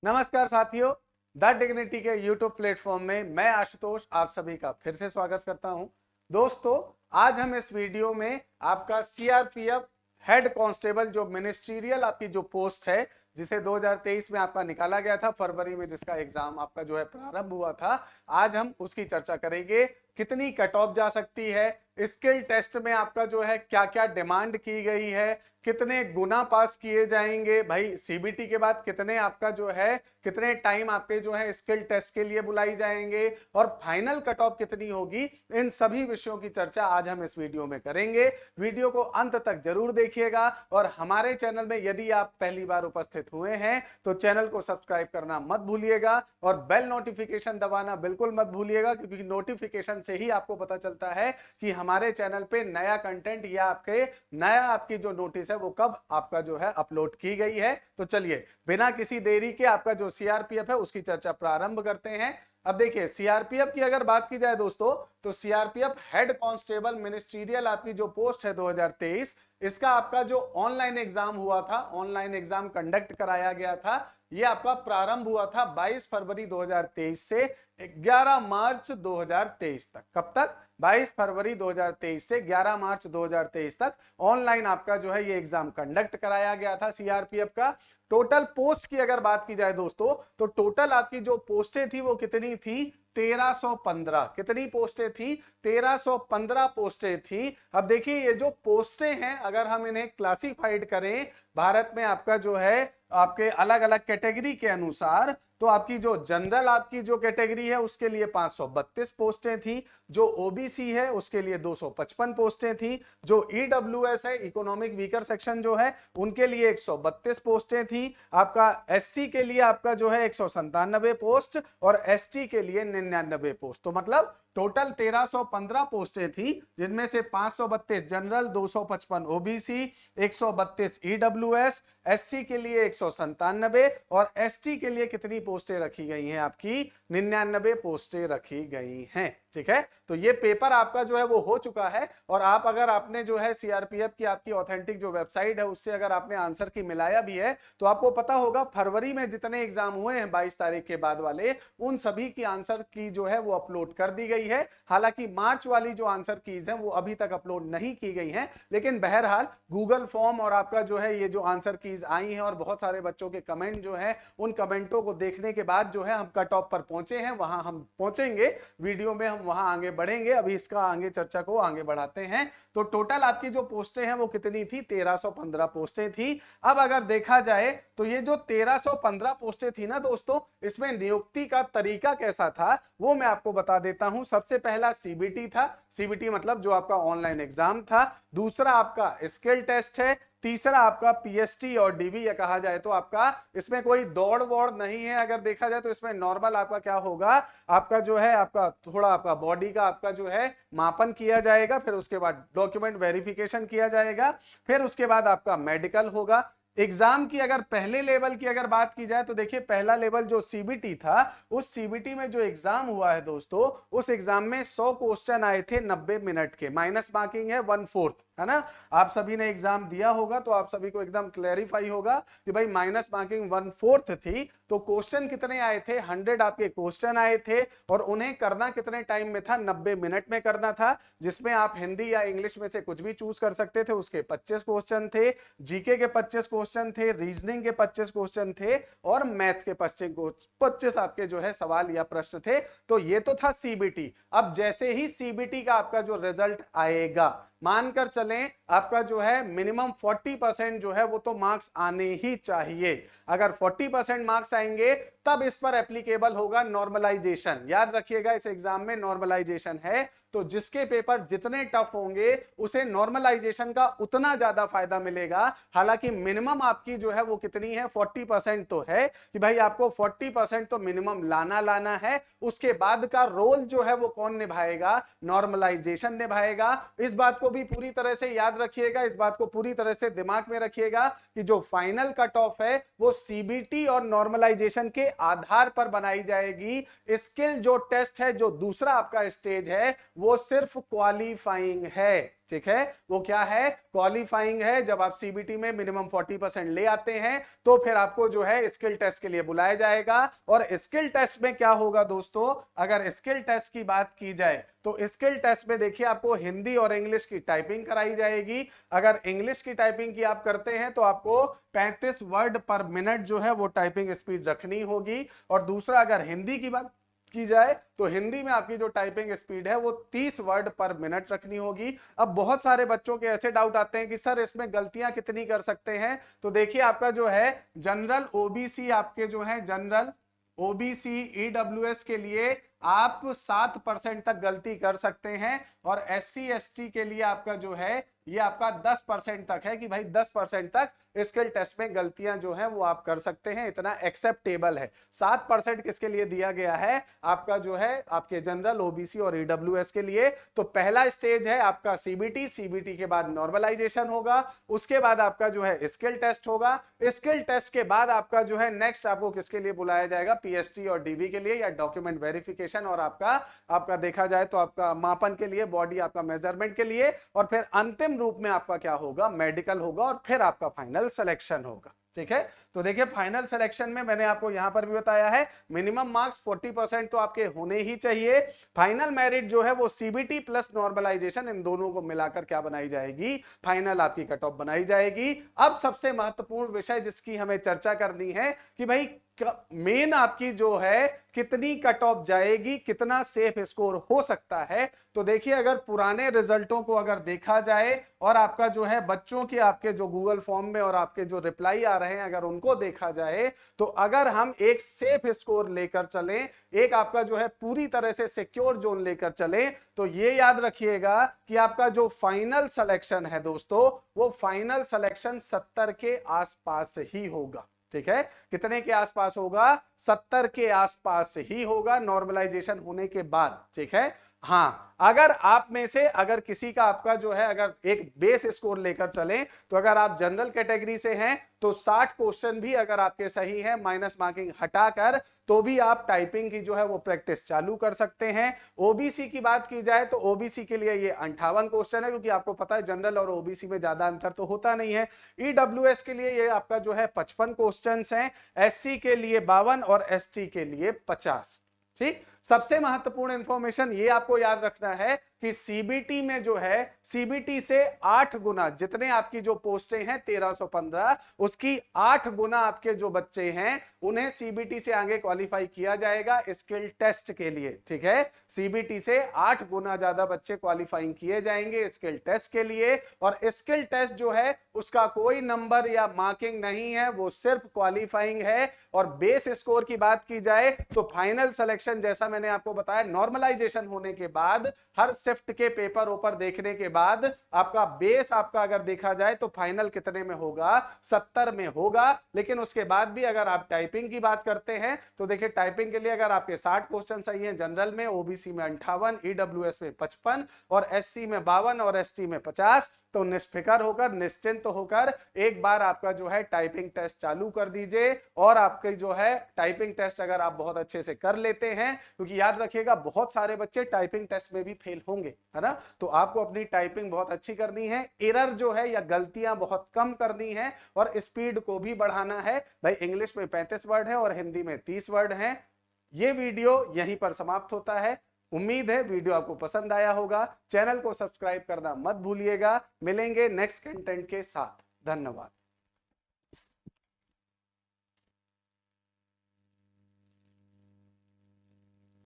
नमस्कार साथियों, the dignity के यूट्यूब प्लेटफॉर्म में मैं आशुतोष आप सभी का फिर से स्वागत करता हूं। दोस्तों, आज हम इस वीडियो में आपका सीआरपीएफ हेड कांस्टेबल जो मिनिस्ट्रियल आपकी जो पोस्ट है, जिसे 2023 में आपका निकाला गया था, फरवरी में जिसका एग्जाम आपका जो है प्रारंभ हुआ था, आज हम उसकी चर्चा करेंगे। कितनी कट ऑफ जा सकती है, स्किल टेस्ट में आपका जो है क्या क्या डिमांड की गई है, कितने गुना पास किए जाएंगे, भाई सीबीटी के बाद कितने आपका जो है कितने टाइम आपके जो है स्किल टेस्ट के लिए बुलाई जाएंगे और फाइनल कट ऑफ कितनी होगी, इन सभी विषयों की चर्चा आज हम इस वीडियो में करेंगे। वीडियो को अंत तक जरूर देखिएगा और हमारे चैनल में यदि आप पहली बार उपस्थित हुए हैं तो चैनल को सब्सक्राइब करना मत भूलिएगा और बेल नोटिफिकेशन दबाना बिल्कुल मत भूलिएगा, क्योंकि नोटिफिकेशन से ही आपको पता चलता है कि हमारे चैनल पे नया कंटेंट या आपकी जो नोटिस है वो कब आपका जो है अपलोड की गई है। तो चलिए बिना किसी देरी के आपका जो सीआरपीएफ है उसकी चर्चा प्रारंभ करते हैं। अब देखिए, सीआरपीएफ की अगर बात की जाए दोस्तों, तो सीआरपीएफ हेड कांस्टेबल मिनिस्ट्रियल आपकी जो पोस्ट है 2023, इसका आपका जो ऑनलाइन एग्जाम हुआ था, ऑनलाइन एग्जाम कंडक्ट कराया गया था, ये आपका प्रारंभ हुआ था 22 फरवरी 2023 से 11 मार्च 2023 तक। कब तक? 22 फरवरी 2023 से 11 मार्च 2023 तक ऑनलाइन आपका जो है ये एग्जाम कंडक्ट कराया गया था सीआरपीएफ का। टोटल पोस्ट की अगर बात की जाए दोस्तों, तो टोटल आपकी जो पोस्टें थी वो कितनी थी? 1315। कितनी पोस्टें थी? 1315 पोस्टें थी। अब देखिए, ये जो पोस्टें हैं अगर हम इन्हें क्लासिफाइड करें भारत में आपका जो है आपके अलग अलग कैटेगरी के अनुसार, तो आपकी जो जनरल आपकी जो कैटेगरी है उसके लिए 532 पोस्टें थी, जो ओबीसी है उसके लिए 255 पोस्टें थी, जो ईडब्ल्यूएस है इकोनॉमिक वीकर सेक्शन जो है उनके लिए 132 पोस्टें थी, आपका एससी के लिए आपका जो है 197 पोस्ट और एसटी के लिए 99 पोस्ट। तो मतलब टोटल 1315 पोस्टें थी, जिनमें से 532 जनरल, 255 ओबीसी, 132 ईडब्ल्यूएस, एससी के लिए 197 और एसटी के लिए कितनी पोस्टें रखी गई हैं? आपकी 99 पोस्टें रखी गई हैं। ठीक है, तो ये पेपर आपका जो है वो हो चुका है और आप अगर आपने जो है सीआरपीएफ की आपकी ऑथेंटिक जो वेबसाइट है उससे अगर आपने आंसर की मिलाया भी है तो आपको पता होगा फरवरी में जितने एग्जाम हुए हैं 22 तारीख के बाद वाले, उन सभी की आंसर की जो है वो अपलोड कर दी गई है। हालांकि मार्च वाली जो आंसर कीज है वो अभी तक अपलोड नहीं की गई है, लेकिन बहरहाल गूगल फॉर्म और आपका जो है ये जो आंसर कीज आई है और बहुत सारे बच्चों के कमेंट जो है, उन कमेंटों को देखने के बाद जो है हम कट ऑफ पर पहुंचे हैं, वहां हम पहुंचेंगे वीडियो में, हम वहां आगे बढ़ेंगे। अभी इसका आगे चर्चा को आगे बढ़ाते हैं। तो टोटल आपकी जो पोस्टें हैं वो कितनी थी? 1315 पोस्टें थी। अब अगर देखा जाए तो ये जो 1315 पोस्टें थी ना दोस्तों, इसमें नियुक्ति का तरीका कैसा था वो मैं आपको बता देता हूं। सबसे पहला सीबीटी था, सीबीटी मतलब जो आपका ऑनलाइन एग्जाम था। दूसरा आपका स्किल टेस्ट है। तीसरा आपका पीएसटी और डीबी, या कहा जाए तो आपका इसमें कोई दौड़ वोड़ नहीं है। अगर देखा जाए तो इसमें नॉर्मल आपका क्या होगा, आपका जो है आपका थोड़ा आपका बॉडी का आपका जो है मापन किया जाएगा, फिर उसके बाद डॉक्यूमेंट वेरिफिकेशन किया जाएगा, फिर उसके बाद आपका मेडिकल होगा। एग्जाम की अगर पहले लेवल की अगर बात की जाए तो देखिए, पहला लेवल जो सीबीटी था, उस सीबीटी में जो एग्जाम हुआ है दोस्तों, उस एग्जाम में 100 क्वेश्चन आए थे 90 मिनट के, माइनस मार्किंग है 1/4, है ना। आप सभी ने एग्जाम दिया होगा तो आप सभी को एकदम क्लैरिफाई होगा कि भाई माइनस मार्किंग 1/4 थी। तो क्वेश्चन कितने आए थे? 100 आपके क्वेश्चन आए थे और उन्हें करना कितने टाइम में था? 90 मिनट में करना था, जिसमें आप हिंदी या इंग्लिश में से कुछ भी चूज कर सकते थे। उसके 25 क्वेश्चन थे, जीके के 25 क्वेश्चन थे, रीजनिंग के 25 क्वेश्चन थे और मैथ के 25 आपके जो है सवाल या प्रश्न थे। तो ये तो था सीबीटी। अब जैसे ही सीबीटी का आपका जो रिजल्ट आएगा, मानकर चलें आपका जो है मिनिमम 40% जो है वो तो मार्क्स आने ही चाहिए। अगर 40% मार्क्स आएंगे तब इस पर एप्लीकेबल होगा नॉर्मलाइजेशन। याद रखिएगा, इस एग्जाम में नॉर्मलाइजेशन है, तो जिसके पेपर जितने टफ होंगे उसे नॉर्मलाइजेशन का उतना ज्यादा फायदा मिलेगा। हालांकि मिनिमम आपकी जो है वो कितनी है? 40% तो है कि भाई आपको 40% तो मिनिमम लाना है। उसके बाद का रोल जो है वो कौन निभाएगा? नॉर्मलाइजेशन निभाएगा। इस बात को भी पूरी तरह से याद रखिएगा, इस बात को पूरी तरह से दिमाग में रखिएगा कि जो फाइनल कट ऑफ है वो सीबीटी और नॉर्मलाइजेशन के आधार पर बनाई जाएगी। स्किल जो टेस्ट है, जो दूसरा आपका स्टेज है, वो सिर्फ क्वालिफाइंग है। ठीक है, वो क्या है, क्वालिफाइंग है। जब आप सीबीटी में मिनिमम 40% ले आते हैं तो फिर आपको जो है स्किल टेस्ट के लिए बुलाया जाएगा। और स्किल टेस्ट में क्या होगा दोस्तों, अगर स्किल टेस्ट की बात की जाए तो स्किल टेस्ट में देखिए आपको हिंदी और इंग्लिश की टाइपिंग कराई जाएगी। अगर इंग्लिश की टाइपिंग की आप करते हैं तो आपको 35 वर्ड पर मिनट जो है वो टाइपिंग स्पीड रखनी होगी। और दूसरा, अगर हिंदी की बात की जाए तो हिंदी में आपकी जो टाइपिंग स्पीड है वो 30 वर्ड पर मिनट रखनी होगी। अब बहुत सारे बच्चों के ऐसे डाउट आते हैं कि सर इसमें गलतियां कितनी कर सकते हैं। तो देखिए आपका जो है जनरल ओबीसी, आपके जो है जनरल ओबीसी ईडब्ल्यूएस के लिए आप 7% तक गलती कर सकते हैं। और एससी एसटी के लिए आपका जो है ये आपका 10% तक है कि भाई 10% तक स्किल टेस्ट में गलतियां जो है वो आप कर सकते हैं, इतना एक्सेप्टेबल है। 7% किसके लिए दिया गया है, आपका जो है आपके जनरल ओबीसी और ईडब्ल्यूएस के लिए। तो पहला स्टेज है आपका सीबीटी, सीबीटी के बाद नॉर्मलाइजेशन होगा, उसके बाद आपका जो है स्किल टेस्ट होगा। स्किल टेस्ट के बाद आपका जो है नेक्स्ट आपको किसके लिए बुलाया जाएगा, पीएसटी और डीबी के लिए, या डॉक्यूमेंट वेरिफिकेशन और आपका देखा जाए तो आपका मापन के लिए, बॉडी आपका मेजरमेंट के लिए। और फिर अंतिम रूप में आपका क्या होगा, मेडिकल होगा और फिर आपका फाइनल सिलेक्शन होगा। ठीक है, तो देखिए फाइनल सिलेक्शन में मैंने आपको यहां पर भी बताया है मिनिमम मार्क्स 40% तो आपके होने ही चाहिए। फाइनल मेरिट जो है वो सीबीटी प्लस नॉर्मलाइजेशन इन दोनों को मिलाकर क्या बनाई जाएगी, फाइनल आपकी कट ऑफ बनाई जाएगी। अब सबसे महत्वपूर्ण विषय जिसकी हमें चर्चा करनी है कि भाई मेन आपकी जो है कितनी कट ऑफ जाएगी, कितना सेफ स्कोर हो सकता है। तो देखिए अगर पुराने रिजल्टों को अगर देखा जाए और आपका जो है बच्चों के आपके जो गूगल फॉर्म में और आपके जो रिप्लाई आ रहे हैं अगर उनको देखा जाए, तो अगर हम एक सेफ स्कोर लेकर चलें, एक आपका जो है पूरी तरह से सिक्योर जोन लेकर चलें, तो ये याद रखिएगा कि आपका जो फाइनल सिलेक्शन है दोस्तों, वो फाइनल सिलेक्शन 70 के आसपास ही होगा। ठीक है, कितने के आसपास होगा, 70 के आसपास ही होगा नॉर्मलाइजेशन होने के बाद। ठीक है, हाँ, अगर आप में से अगर किसी का आपका जो है अगर एक बेस स्कोर लेकर चलें, तो अगर आप जनरल कैटेगरी से हैं तो 60 क्वेश्चन भी अगर आपके सही है माइनस मार्किंग हटाकर, तो भी आप टाइपिंग की जो है वो प्रैक्टिस चालू कर सकते हैं। ओबीसी की बात की जाए तो ओबीसी के लिए ये 58 क्वेश्चन है, क्योंकि आपको पता है जनरल और ओबीसी में ज्यादा अंतर तो होता नहीं है। ईडब्ल्यूएस के लिए ये आपका जो है 55 क्वेश्चन हैं, एससी के लिए 52 और एसटी के लिए 50। ठीक, सबसे महत्वपूर्ण इंफॉर्मेशन ये आपको याद रखना है कि सीबीटी में जो है सीबीटी से 8 गुना जितने आपकी जो पोस्टें हैं 1315, उसकी 8 गुना आपके जो बच्चे हैं उन्हें सीबीटी से आगे क्वालिफाई किया जाएगा स्किल टेस्ट के लिए। ठीक है, सीबीटी से 8 गुना ज्यादा बच्चे क्वालिफाइंग किए जाएंगे स्किल टेस्ट के लिए। और स्किल टेस्ट जो है उसका कोई नंबर या मार्किंग नहीं है, वो सिर्फ क्वालिफाइंग है। और बेस स्कोर की बात की जाए तो फाइनल सिलेक्शन जैसा मैंने आपको बताया, नॉर्मलाइजेशन होने के बाद हर शिफ्ट के पेपर ऊपर देखने के बाद आपका बेस आपका अगर देखा जाए तो फाइनल कितने में होगा, 70 में होगा। लेकिन उसके बाद भी अगर आप टाइपिंग की बात करते हैं तो देखिए टाइपिंग के लिए अगर आपके 60 क्वेश्चन सही हैं जनरल में, ओबीसी में 58, ईडब्ल्यूएस में 55 और एससी में 52 और एसटी में 50, तो निष्फिकर होकर निश्चिंत होकर एक बार आपका जो है टाइपिंग टेस्ट चालू कर दीजिए। और आपके जो है टाइपिंग टेस्ट अगर आप बहुत अच्छे से कर लेते हैं, क्योंकि याद रखिएगा बहुत सारे बच्चे टाइपिंग टेस्ट में भी फेल होंगे, है ना, तो आपको अपनी टाइपिंग बहुत अच्छी करनी है, एरर जो है या गलतियां बहुत कम करनी है और स्पीड को भी बढ़ाना है। भाई इंग्लिश में 35 वर्ड है और हिंदी में 30 वर्ड है। ये वीडियो यहीं पर समाप्त होता है। उम्मीद है वीडियो आपको पसंद आया होगा। चैनल को सब्सक्राइब करना मत भूलिएगा। मिलेंगे नेक्स्ट कंटेंट के साथ। धन्यवाद।